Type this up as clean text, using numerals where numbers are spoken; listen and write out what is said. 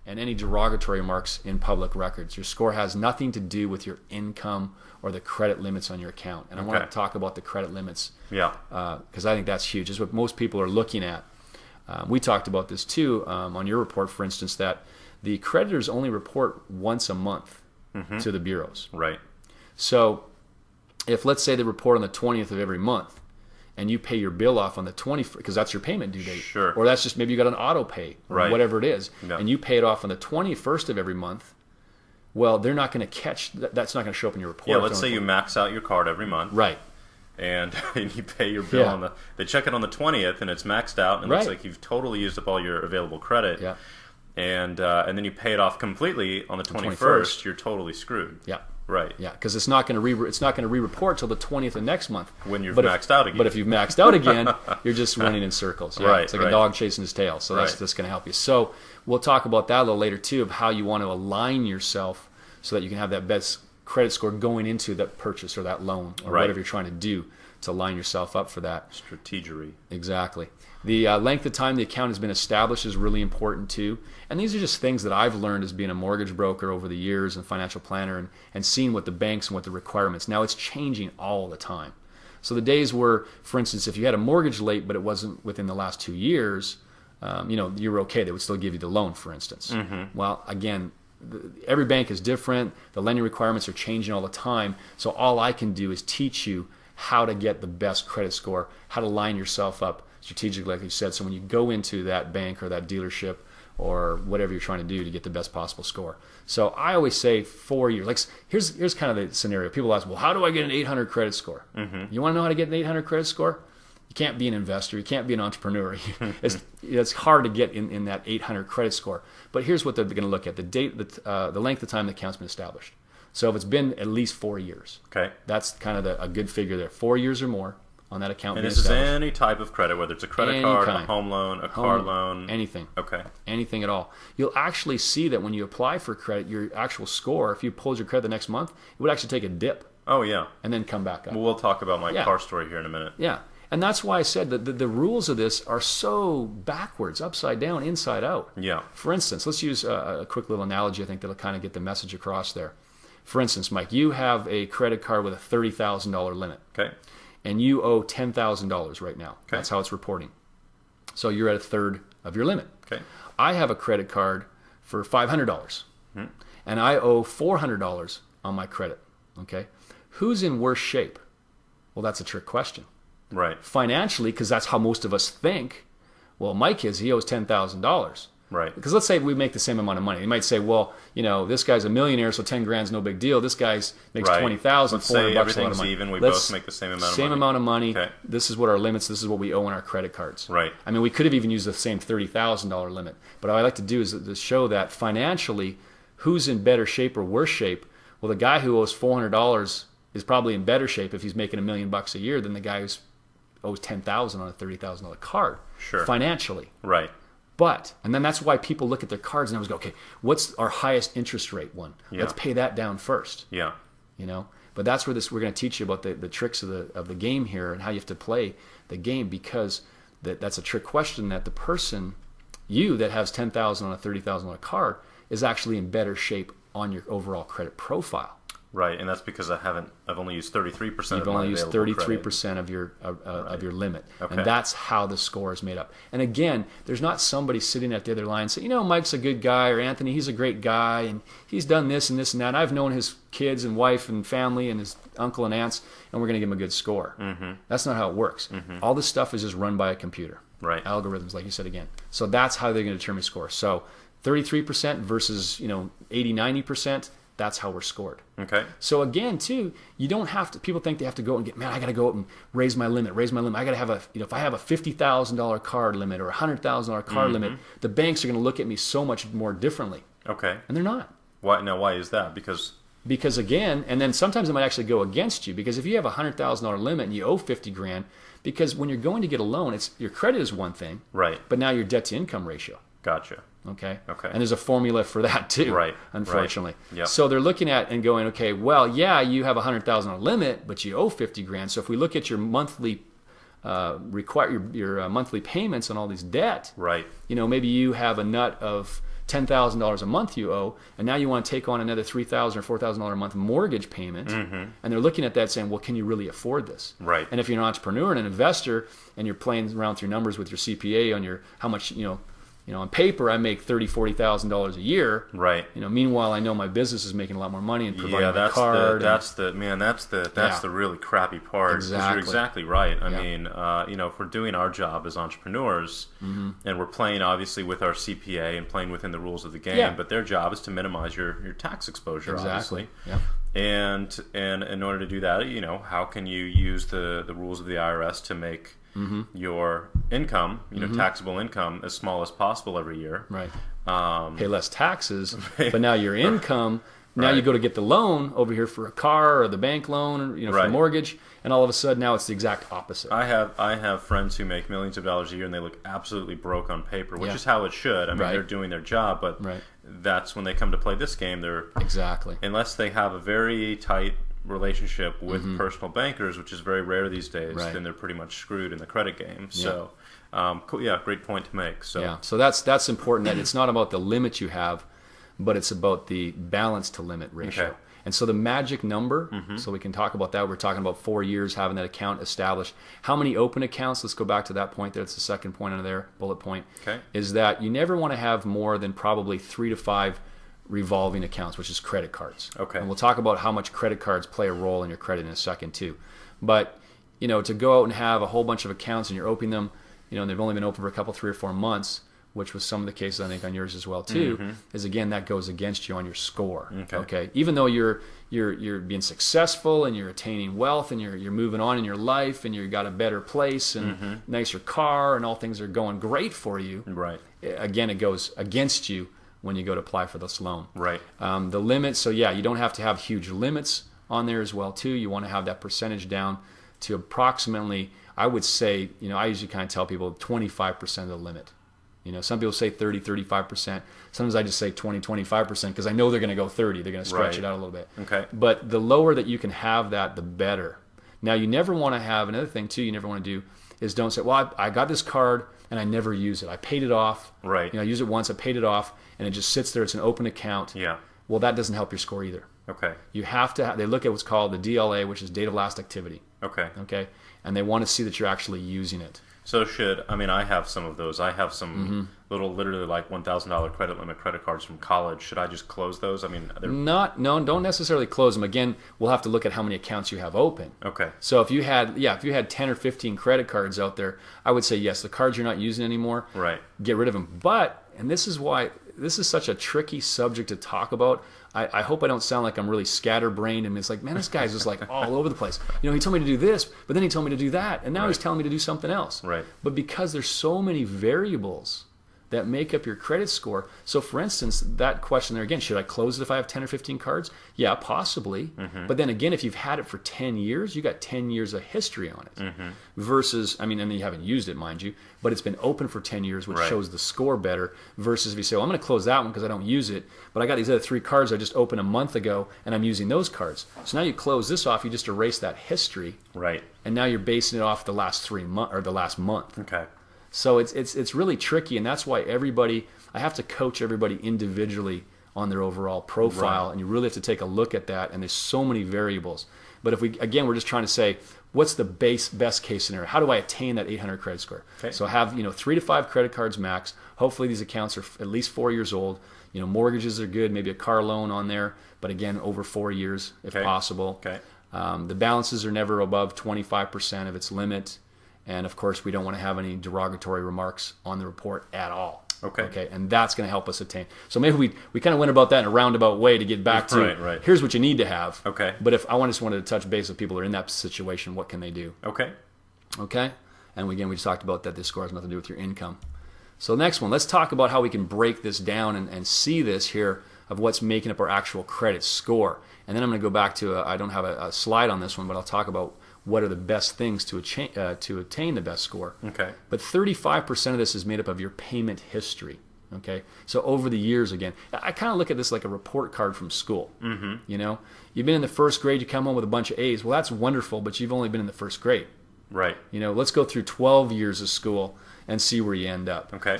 and any derogatory remarks in public records. Your score has nothing to do with your income or the credit limits on your account. And I want to talk about the credit limits because I think that's huge. It's what most people are looking at. We talked about this too on your report, for instance, that the creditors only report once a month to the bureaus. Right. So if, let's say, they report on the 20th of every month, and you pay your bill off on the 20th, because that's your payment due date. Sure. Or that's just maybe you got an auto pay, or whatever it is, Yeah. and you pay it off on the 21st of every month, well, they're not going to catch, that's not going to show up in your report. Yeah, let's say you max out your card every month. Right. And you pay your bill on they check it on the 20th, and it's maxed out, and it's like you've totally used up all your available credit. Yeah. And then you pay it off completely on the 21st, you're totally screwed. Yeah. Right. Yeah, because it's not going to re-report till the 20th of next month when you've maxed out again. But if you've maxed out again, you're just running in circles. Yeah, right. It's like a dog chasing his tail. So that's going to help you. So we'll talk about that a little later too, of how you want to align yourself so that you can have that best credit score going into that purchase or that loan or whatever you're trying to do to line yourself up for that. Strategery. Exactly. The length of time the account has been established is really important too. And these are just things that I've learned as being a mortgage broker over the years and financial planner and seeing what the banks and what the requirements. Now it's changing all the time. So the days where, for instance, if you had a mortgage late but it wasn't within the last 2 years, you were okay. They would still give you the loan, for instance. Well, again, every bank is different. The lending requirements are changing all the time. So all I can do is teach you how to get the best credit score, how to line yourself up strategically, like you said. So when you go into that bank or that dealership or whatever you're trying to do to get the best possible score. So I always say 4 years. Like here's kind of the scenario. People ask, well, how do I get an 800 credit score? You want to know how to get an 800 credit score? You can't be an investor. You can't be an entrepreneur. It's hard to get in that 800 credit score. But here's what they're going to look at: the date, the length of time the account's been established. So if it's been at least 4 years, that's kind of a good figure there. 4 years or more on that account. And this is any type of credit, whether it's a credit card, a home loan, a car loan, anything. Okay. Anything at all. You'll actually see that when you apply for credit, your actual score, if you pulled your credit the next month, it would actually take a dip. Oh yeah. And then come back up. Well, we'll talk about my car story here in a minute. Yeah. And that's why I said that the rules of this are so backwards, upside down, inside out. Yeah. For instance, let's use a quick little analogy. I think that'll kind of get the message across there. For instance, Mike, you have a credit card with a $30,000 limit. Okay. And you owe $10,000 right now. Okay. That's how it's reporting. So you're at a third of your limit. Okay. I have a credit card for $500, and I owe $400 on my credit. Okay. Who's in worse shape? Well, that's a trick question. Right. Financially, because that's how most of us think. Well, Mike he owes $10,000. Right. Because let's say we make the same amount of money. You might say, well, this guy's a millionaire, so 10 grand's no big deal. This guy's makes $20,000. Let's say everything's even. We both make the same amount of money. Same amount of money. Okay. This is what our limits. This is what we owe on our credit cards. Right. I mean, we could have even used the same $30,000 limit. But what I like to do is to show that financially, who's in better shape or worse shape. Well, the guy who owes $400 is probably in better shape if he's making $1 million a year than the guy who owes $10,000 on a $30,000 card. Sure. Financially. Right. But, and then that's why people look at their cards and always go, okay, what's our highest interest rate one? Yeah. Let's pay that down first. Yeah. But that's where we're going to teach you about the tricks of the game here and how you have to play the game, because that's a trick question that the person, you that has $10,000 on a $30,000 card, is actually in better shape on your overall credit profile. Right, and that's because I've only used 33%. You've only used 33% of your limit, and that's how the score is made up. And again, there's not somebody sitting at the other line saying, Mike's a good guy, or Anthony, he's a great guy, and he's done this and this and that. I've known his kids and wife and family and his uncle and aunts, and we're going to give him a good score. That's not how it works. All this stuff is just run by a computer. Right. Algorithms, like you said again. So that's how they're going to determine score. So 33% versus 80, 90%. That's how we're scored. Okay. So again, too, you don't have to. People think they have to go and I got to go out and raise my limit. I got to have if I have a $50,000 card limit or a $100,000 card limit, the banks are going to look at me so much more differently. Okay. And they're not. Why? Now, why is that? Because again, and then sometimes it might actually go against you, because if you have a $100,000 limit and you owe 50 grand, because when you're going to get a loan, it's your credit is one thing, right? But now your debt to income ratio. Gotcha. Okay. Okay. And there's a formula for that too. Right. Unfortunately. Right. Yep. So they're looking at and going, okay, well, yeah, you have a $100,000 limit, but you owe 50 grand. So if we look at your monthly your monthly payments on all these debt, right? Maybe you have a nut of $10,000 a month you owe, and now you want to take on another $3,000 or $4,000 a month mortgage payment, and they're looking at that saying, well, can you really afford this? Right. And if you're an entrepreneur and an investor, and you're playing around through numbers with your CPA on your how much on paper I make $30,000-$40,000 a year. Right. Meanwhile, I know my business is making a lot more money and providing that's a card. That's the really crappy part. Exactly. You're exactly right. I mean, if we're doing our job as entrepreneurs, and we're playing obviously with our CPA and playing within the rules of the game, but their job is to minimize your tax exposure, obviously. Yeah. And in order to do that, how can you use the rules of the IRS to make your income, taxable income, as small as possible every year. Right. Pay less taxes, but now your income, now you go to get the loan over here for a car or the bank loan, or, for a mortgage, and all of a sudden now it's the exact opposite. I have friends who make millions of dollars a year and they look absolutely broke on paper, which is how it should. I mean, they're doing their job, but that's when they come to play this game. They're unless they have a very tight relationship with personal bankers, which is very rare these days, then they're pretty much screwed in the credit game. So, great point to make. So that's important. That it's not about the limit you have, but it's about the balance to limit ratio. Okay. And so the magic number, so we can talk about that. We're talking about 4 years having that account established. How many open accounts? Let's go back to that point there. It's the second point under there, bullet point. Okay. Is that you never want to have more than probably 3 to 5 revolving accounts, which is credit cards. Okay. And we'll talk about how much credit cards play a role in your credit in a second too. But, to go out and have a whole bunch of accounts and you're opening them, and they've only been open for a couple, 3 or 4 months, which was some of the cases I think on yours as well too, is again, that goes against you on your score. Okay. Even though you're being successful and you're attaining wealth and you're moving on in your life and you've got a better place and nicer car and all things are going great for you. Right. Again, it goes against you when you go to apply for this loan. Right. The limit, so you don't have to have huge limits on there as well too. You want to have that percentage down to approximately, I would say, I usually kind of tell people 25% of the limit. Some people say 30, 35%. Sometimes I just say 20, 25% because I know they're going to go 30. They're going to stretch it out a little bit. Okay. But the lower that you can have that, the better. Now, you never want to have, another thing too you never want to do is don't say, well, I got this card and I never use it. I paid it off. Right. I used it once, I paid it off, and it just sits there. It's an open account. Yeah. Well, that doesn't help your score either. Okay. You have to, they look at what's called the DLA, which is date of last activity. Okay. Okay. And they want to see that you're actually using it. So I have some of those. I have some little, literally like $1,000 credit limit credit cards from college. Should I just close those? I mean, don't necessarily close them. Again, we'll have to look at how many accounts you have open. Okay. So if you had 10 or 15 credit cards out there, I would say yes, the cards you're not using anymore. Right. Get rid of them. But, and this is why this is such a tricky subject to talk about. I hope I don't sound like I'm really scatterbrained and it's like, man, this guy's just like all over the place. He told me to do this, but then he told me to do that, and now he's telling me to do something else. Right. But because there's so many variables that make up your credit score. So for instance, that question there again, should I close it if I have 10 or 15 cards? Yeah, possibly. But then again, if you've had it for 10 years, you got 10 years of history on it. Versus, and then you haven't used it, mind you, but it's been open for 10 years, which shows the score better. Versus if you say, well, I'm going to close that one because I don't use it, but I got these other 3 cards I just opened a month ago and I'm using those cards. So now you close this off, you just erase that history. Right. And now you're basing it off the last 3 months or the last month. Okay. So it's really tricky, and that's why I have to coach everybody individually on their overall profile, and you really have to take a look at that, and there's so many variables. But if we're just trying to say, what's the best case scenario? How do I attain that 800 credit score? Okay. So I have 3 to 5 credit cards max. Hopefully these accounts are at least 4 years old. Mortgages are good, maybe a car loan on there, but again, over 4 years if possible. Okay. The balances are never above 25% of its limit. And of course, we don't want to have any derogatory remarks on the report at all. Okay. And that's going to help us attain. So maybe we kind of went about that in a roundabout way to get back to here's what you need to have. Okay. But if I just wanted to touch base with people who are in that situation, what can they do? Okay. And again, we just talked about that this score has nothing to do with your income. So next one, let's talk about how we can break this down and see this here of what's making up our actual credit score. And then I'm going to go back to, I don't have a slide on this one, but I'll talk about what are the best things to attain the best score. Okay. But 35% of this is made up of your payment history. Okay. So over the years, again, I kind of look at this like a report card from school. You've been in the first grade, you come home with a bunch of A's. Well, that's wonderful, but you've only been in the first grade. Right. Let's go through 12 years of school and see where you end up. Okay. So